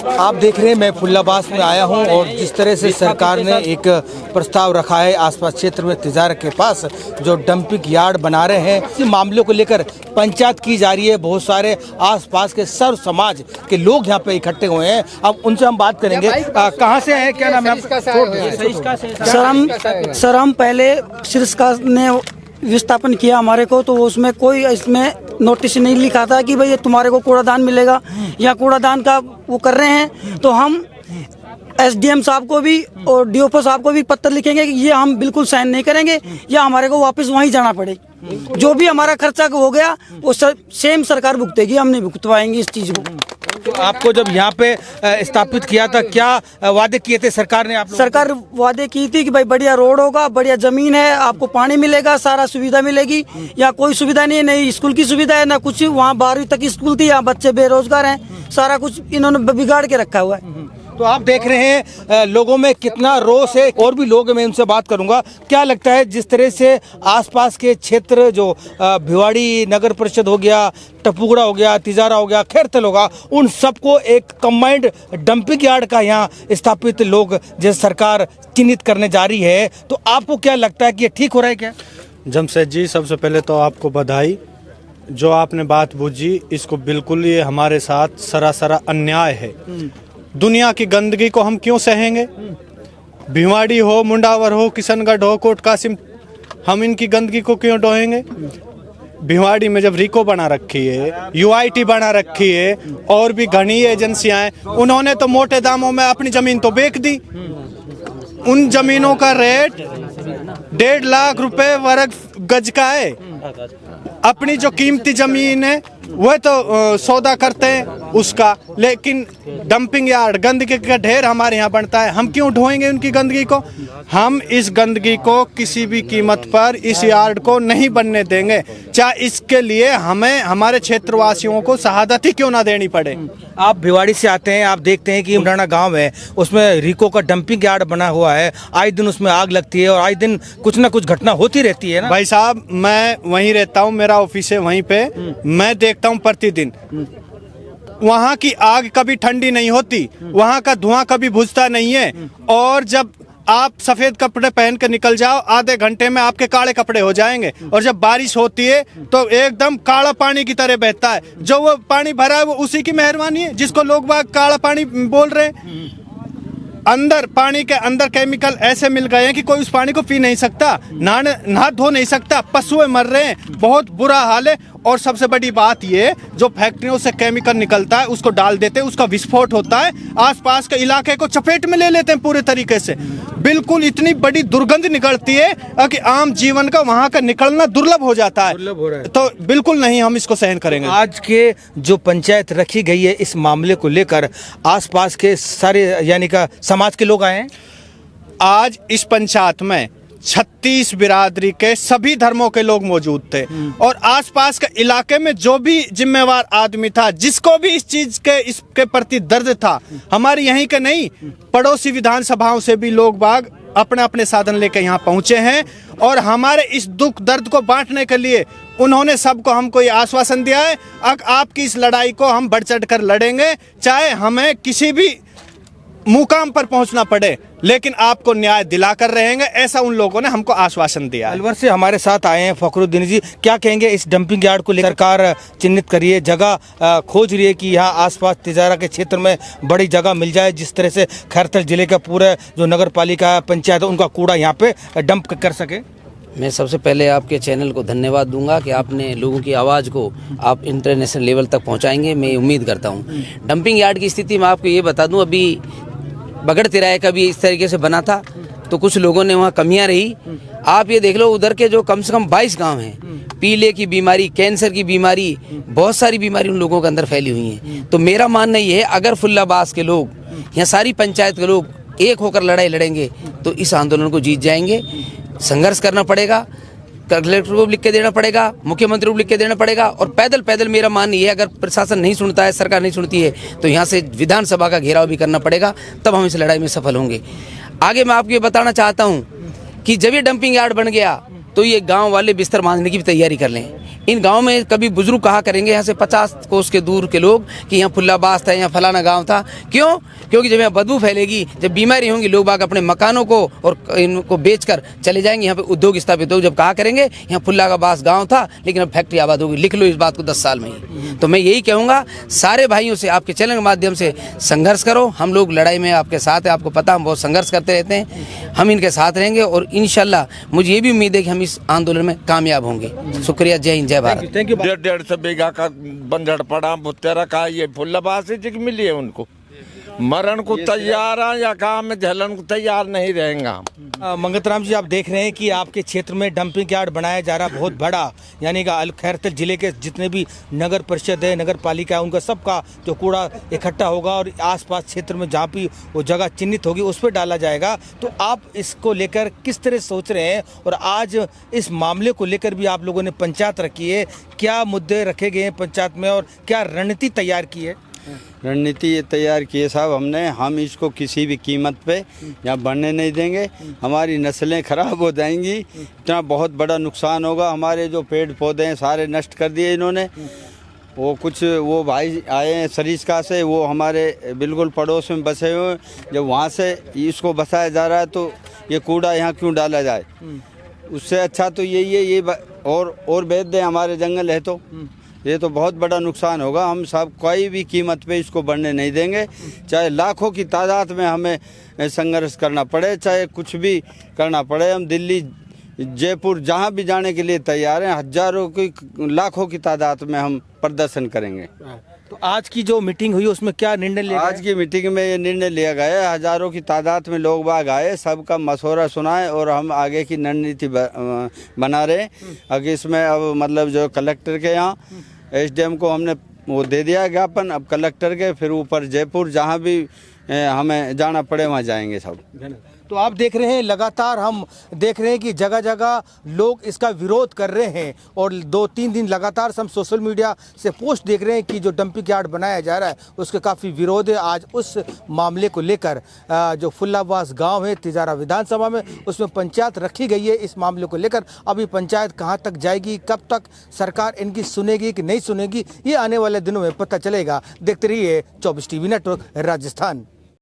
आप देख रहे हैं मैं फुल्लाबास में आया हूं और जिस तरह से सरकार ने एक प्रस्ताव रखा है आसपास क्षेत्र में तिजारा के पास जो डंपिंग यार्ड बना रहे हैं, इस मामले को लेकर पंचायत की जा रही है। बहुत सारे आसपास के सर्व समाज के लोग यहां पे इकट्ठे हुए हैं। अब उनसे हम बात करेंगे। कहां से हैं, क्या नाम है आपका? सर हम पहले सिरस्का ने विस्थापन किया हमारे को, तो उसमें कोई इसमें नोटिस नहीं लिखा था कि भाई ये तुम्हारे को कूड़ादान मिलेगा या कूड़ादान का वो कर रहे हैं। तो हम एसडीएम साहब को भी और डीओपो साहब को भी पत्र लिखेंगे कि ये हम बिल्कुल साइन नहीं करेंगे या हमारे को वापस वहीं जाना पड़े। जो भी हमारा खर्चा हो गया वो सेम सरकार भुगतेगी, हम नहीं भुगतवाएंगे इस चीज को। तो आपको जब यहाँ पे स्थापित किया था क्या वादे किए थे सरकार ने? आप सरकार वादे की थी कि भाई बढ़िया रोड होगा, बढ़िया जमीन है, आपको पानी मिलेगा, सारा सुविधा मिलेगी। या कोई सुविधा नहीं है, नहीं स्कूल की सुविधा है ना कुछ। वहाँ 12वीं तक स्कूल थी, यहाँ बच्चे बेरोजगार हैं, सारा कुछ इन्होंने बिगाड़ के रखा हुआ है। तो आप देख रहे हैं लोगों में कितना रोष है। और भी लोग हैं, मैं उनसे बात करूंगा। क्या लगता है जिस तरह से आसपास के क्षेत्र जो भिवाड़ी नगर परिषद हो गया, टपुगड़ा हो गया, तिजारा हो गया, खैरतल होगा, उन सबको एक कंबाइंड डंपिंग यार्ड का यहाँ स्थापित लोग जैसे सरकार चिन्हित करने जा रही है, तो आपको क्या लगता है कि ये ठीक हो रहा है क्या? जमशेद जी, सबसे पहले तो आपको बधाई। जो आपने बात बूझी इसको बिल्कुल ये हमारे साथ सरासर अन्याय है। दुनिया की गंदगी को हम क्यों सहेंगे? भिवाड़ी हो, मुंडावर हो, किशनगढ़ हो, कोट कासिम, हम इनकी गंदगी को क्यों ढोएंगे? भिवाड़ी में जब रिको बना रखी है, यूआईटी बना रखी है और भी घनी एजेंसियां हैं, उन्होंने तो मोटे दामों में अपनी जमीन तो बेच दी। उन जमीनों का रेट 1.5 लाख रुपए वर्ग गज का है। अपनी जो कीमती जमीन है वह तो सौदा करते हैं उसका, लेकिन डंपिंग यार्ड गंदगी का ढेर हमारे यहाँ बनता है। हम क्यों ढोएंगे उनकी गंदगी को? हम इस गंदगी को किसी भी कीमत पर इस यार्ड को नहीं बनने देंगे, चाहे इसके लिए हमें हमारे क्षेत्रवासियों को शहादत ही क्यों ना देनी पड़े। आप भिवाड़ी से आते हैं, आप देखते हैं कि मुंडाना गांव है, उसमें रिको का डंपिंग यार्ड बना हुआ है। आए दिन उसमें आग लगती है और आए दिन कुछ ना कुछ घटना होती रहती है ना। भाई साहब, मैं वहीं रहता हूँ, मेरा ऑफिस है वहीं पे, मैं देखता हूँ प्रतिदिन। वहाँ की आग कभी ठंडी नहीं होती, वहाँ का धुआं कभी बुझता नहीं है। और जब आप सफेद कपड़े पहन कर निकल जाओ, आधे घंटे में आपके काले कपड़े हो जाएंगे। और जब बारिश होती है तो एकदम काला पानी की तरह बहता है। जो वो पानी भरा है वो उसी की मेहरबानी है जिसको लोग बाग काला पानी बोल रहे हैं। अंदर पानी के अंदर केमिकल ऐसे मिल गए हैं कि कोई उस पानी को पी नहीं सकता, नहा धो नहीं सकता, पशुएं मर रहे हैं, बहुत बुरा हाल है। और सबसे बड़ी बात ये, जो फैक्ट्रियों से केमिकल निकलता है उसको डाल देते हैं, उसका विस्फोट होता है, आसपास के इलाके को चपेट में ले लेते हैं पूरे तरीके से। बिल्कुल इतनी बड़ी दुर्गंध निकलती है कि आम जीवन का वहां का निकलना दुर्लभ हो जाता है। तो बिल्कुल नहीं, हम इसको सहन करेंगे। आज के जो पंचायत रखी गई है इस मामले को लेकर आसपास के सारे यानी का समाज के लोग आए हैं। आज इस पंचायत में 36 बिरादरी के सभी धर्मों के लोग मौजूद थे और आसपास के इलाके में जो भी जिम्मेवार आदमी था, जिसको भी इस चीज के इसके प्रति दर्द था, हमारे यहीं के नहीं पड़ोसी विधानसभाओं से भी लोग बाग अपने अपने साधन लेकर यहाँ पहुंचे हैं। और हमारे इस दुख दर्द को बांटने के लिए उन्होंने सबको हमको ये आश्वासन दिया है, आपकी इस लड़ाई को हम बढ़ चढ़ कर लड़ेंगे, चाहे हमें किसी भी मुकाम पर पहुंचना पड़े, लेकिन आपको न्याय दिला कर रहेंगे, ऐसा उन लोगों ने हमको आश्वासन दिया है। अलवर से हमारे साथ आए हैं फखरुद्दीन जी, क्या कहेंगे इस डंपिंग यार्ड को लेकर? सरकार चिन्हित करिए, जगह खोज रही है कि यहाँ आसपास तिजारा के क्षेत्र में बड़ी जगह मिल जाए, जिस तरह से खैरतल जिले का पूरा जो नगर पालिका पंचायत उनका कूड़ा यहाँ पे डंप कर सके। मैं सबसे पहले आपके चैनल को धन्यवाद दूंगा कि आपने लोगों की आवाज़ को आप इंटरनेशनल लेवल तक पहुंचाएंगे, मैं उम्मीद करता हूं। डंपिंग यार्ड की स्थिति मैं आपको ये बता दूं, अभी बगड़ तिराए का भी इस तरीके से बना था तो कुछ लोगों ने वहाँ कमियां रही। आप ये देख लो, उधर के जो कम से कम 22 गांव हैं, पीले की बीमारी, कैंसर की बीमारी, बहुत सारी बीमारी उन लोगों के अंदर फैली हुई हैं। तो मेरा मानना ये है, अगर फुल्लाबास के लोग, यहाँ सारी पंचायत के लोग एक होकर लड़ाई लड़ेंगे तो इस आंदोलन को जीत जाएंगे। संघर्ष करना पड़ेगा, कलेक्टर को लिख के देना पड़ेगा, मुख्यमंत्री को लिख के देना पड़ेगा। और पैदल पैदल मेरा मानना ये है, अगर प्रशासन नहीं सुनता है, सरकार नहीं सुनती है, तो यहाँ से विधानसभा का घेराव भी करना पड़ेगा, तब हम इस लड़ाई में सफल होंगे। आगे मैं आपको ये बताना चाहता हूँ कि जब ये डंपिंग यार्ड बन गया तो ये गांव वाले बिस्तर बांधने की भी तैयारी कर लें, इन गांव में कभी बुजुर्ग कहा करेंगे यहाँ से 50 कोस के दूर के लोग कि यहाँ फुल्लाबास था, यहाँ फलाना गांव था। क्यों? क्योंकि जब यहाँ बदबू फैलेगी, जब बीमारी होंगी, लोग बाग अपने मकानों को और इनको बेचकर चले जाएंगे, यहाँ पे उद्योग स्थापित होगी। जब कहा करेंगे यहाँ फुल्लाबास गांव था लेकिन अब फैक्ट्री आबाद होगी। लिख लो इस बात को 10 साल में ही। तो मैं यही कहूँगा सारे भाइयों से, आपके चैनल के माध्यम से संघर्ष करो। हम लोग लड़ाई में आपके साथ हैं, आपको पता हम बहुत संघर्ष करते रहते हैं। हम इनके साथ रहेंगे और इंशाल्लाह मुझे ये भी उम्मीद है कि हम इस आंदोलन में कामयाब होंगे। शुक्रिया। जय हिंद, जय भारत। Thank you. 150 बीघा का बंजर पड़ा भुत्तेरा का, ये फुल्लाबासी जी मिली है उनको। मरण को तैयार है या काम में झलन को तैयार नहीं रहेंगे हम। मंगतराम जी, आप देख रहे हैं कि आपके क्षेत्र में डंपिंग यार्ड बनाया जा रहा है बहुत बड़ा, यानी कि खैरतल जिले के जितने भी नगर परिषद है, नगर पालिका है, उनका सबका जो कूड़ा इकट्ठा होगा और आसपास क्षेत्र में जहाँ भी वो जगह चिन्हित होगी उस पर डाला जाएगा। तो आप इसको लेकर किस तरह सोच रहे हैं? और आज इस मामले को लेकर भी आप लोगों ने पंचायत रखी है, क्या मुद्दे रखे गए हैं पंचायत में और क्या रणनीति तैयार की है? रणनीति ये तैयार की है साहब हमने। हम इसको किसी भी कीमत पे यहाँ बढ़ने नहीं देंगे। हमारी नस्लें खराब हो जाएंगी, इतना बहुत बड़ा नुकसान होगा। हमारे जो पेड़ पौधे हैं सारे नष्ट कर दिए इन्होंने। वो भाई आए हैं सरिस्का से, वो हमारे बिल्कुल पड़ोस में बसे हुए। जब वहाँ से इसको बसाया जा रहा है तो ये कूड़ा यहाँ क्यों डाला जाए? उससे अच्छा तो यही है, ये और बेच दें, हमारे जंगल है तो ये तो बहुत बड़ा नुकसान होगा। हम सब कोई भी कीमत पे इसको बढ़ने नहीं देंगे, चाहे लाखों की तादाद में हमें संघर्ष करना पड़े, चाहे कुछ भी करना पड़े। हम दिल्ली, जयपुर जहाँ भी जाने के लिए तैयार हैं। हजारों की, लाखों की तादाद में हम प्रदर्शन करेंगे। तो आज की जो मीटिंग हुई उसमें क्या निर्णय लिया? आज की मीटिंग में ये निर्णय लिया गया है, हजारों की तादाद में लोग बाग आए, सबका मशवरा सुनाए और हम आगे की रणनीति बना रहे हैं। अगर इसमें अब मतलब जो कलेक्टर के यहाँ SDM को हमने वो दे दिया ज्ञापन, अब कलेक्टर के फिर ऊपर जयपुर जहाँ भी हमें जाना पड़े वहाँ जाएंगे सब। तो आप देख रहे हैं लगातार हम देख रहे हैं कि जगह जगह लोग इसका विरोध कर रहे हैं और 2-3 दिन लगातार हम सोशल मीडिया से पोस्ट देख रहे हैं कि जो डंपिंग यार्ड बनाया जा रहा है उसके काफ़ी विरोध है। आज उस मामले को लेकर जो फुल्लाबास गांव है तिजारा विधानसभा में, उसमें पंचायत रखी गई है इस मामले को लेकर। अभी पंचायत कहां तक जाएगी, कब तक सरकार इनकी सुनेगी कि नहीं सुनेगी, ये आने वाले दिनों में पता चलेगा। देखते रहिए 24 टीवी नेटवर्क राजस्थान।